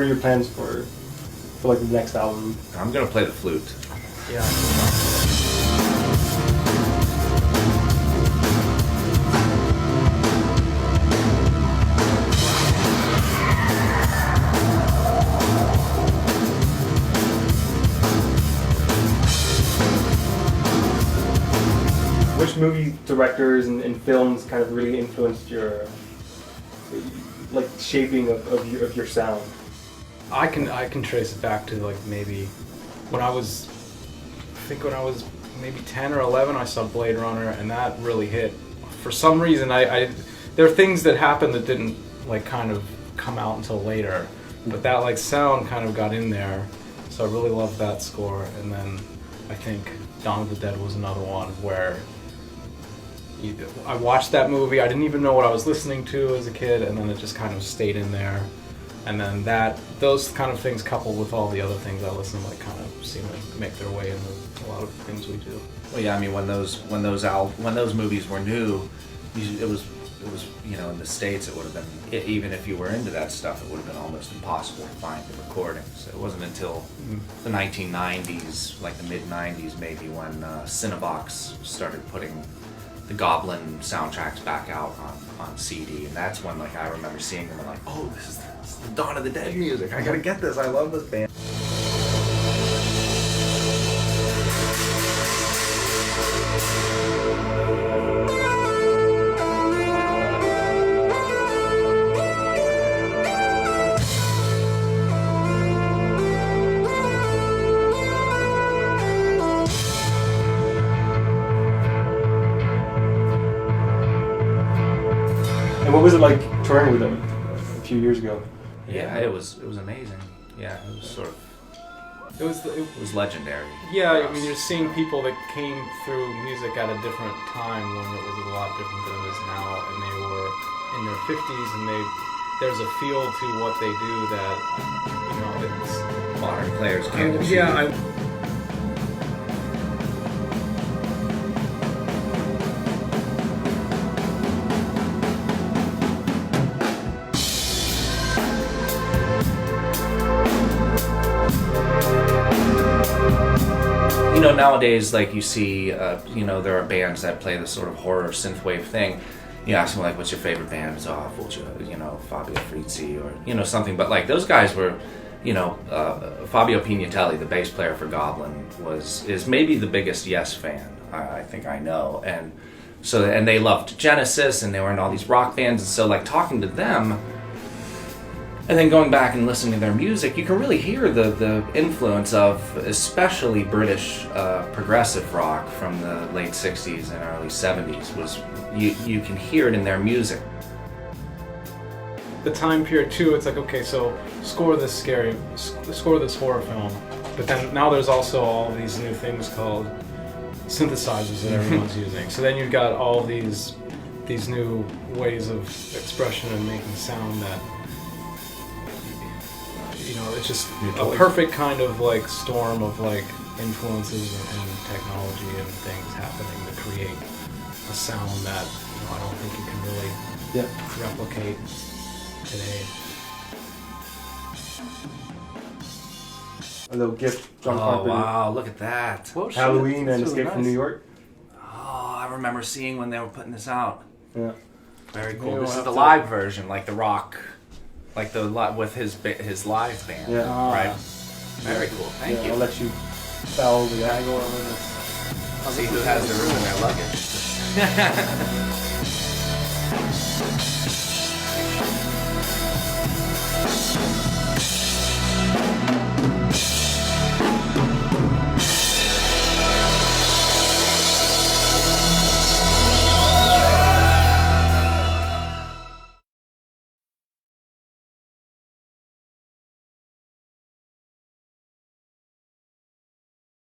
are your plans for like the next album? I'm gonna play the flute. Yeah. Which movie directors and films kind of really influenced your like shaping of your sound? I can trace it back to like maybe when I was maybe 10 or 11, I saw Blade Runner, and that really hit. For some reason, there are things that happened that didn't like kind of come out until later, but that like sound kind of got in there. So I really loved that score. And then I think Dawn of the Dead was another one where I watched that movie. I didn't even know what I was listening to as a kid, and then it just kind of stayed in there. And then those kind of things coupled with all the other things I listen to, like kind of seem to make their way into a lot of things we do. Well, yeah, I mean when those movies were new, it was in the States it would have been, even if you were into that stuff, it would have been almost impossible to find the recordings. It wasn't until the 1990s, like the mid 90s maybe, when Cinebox started putting the Goblin soundtracks back out on CD, and that's when like I remember seeing them and like, oh, this is the Dawn of the Dead music. I gotta get this. I love this band. And what was it like touring with them a few years ago? Yeah, it was amazing. Yeah, it was sort of. It was legendary. Yeah, I mean, you're seeing people that came through music at a different time when it was a lot different than it is now, and they were in their 50s, and there's a feel to what they do that, it's Modern players can't achieve. Yeah, nowadays, like you see, there are bands that play this sort of horror synthwave thing. You ask them like, "What's your favorite band?" It's Fabio Frizzi or something. But like those guys were, Fabio Pignatelli, the bass player for Goblin, is maybe the biggest Yes fan I think I know, and they loved Genesis, and they were in all these rock bands, and so like talking to them. And then going back and listening to their music, you can really hear the influence of especially British progressive rock from the late 60s and early 70s. You can hear it in their music. the time period too, it's like, okay, so score this horror film, but then now there's also all these new things called synthesizers that everyone's using. So then you've got all these new ways of expression and making sound that, it's just a perfect kind of like storm of like influences and technology and things happening to create a sound that I don't think you can really replicate today. A little gift. John Oh Carpenter. wow! Look at that. Well, Halloween and really Escape from nice. New York. Oh, I remember seeing when they were putting this out. Yeah. Very cool. You This is have the to- live version, like the rock, like with his live band. Yeah. Right. Very cool. Thank you. I'll let you foul the guy. Go over this. See who has the room in their luggage.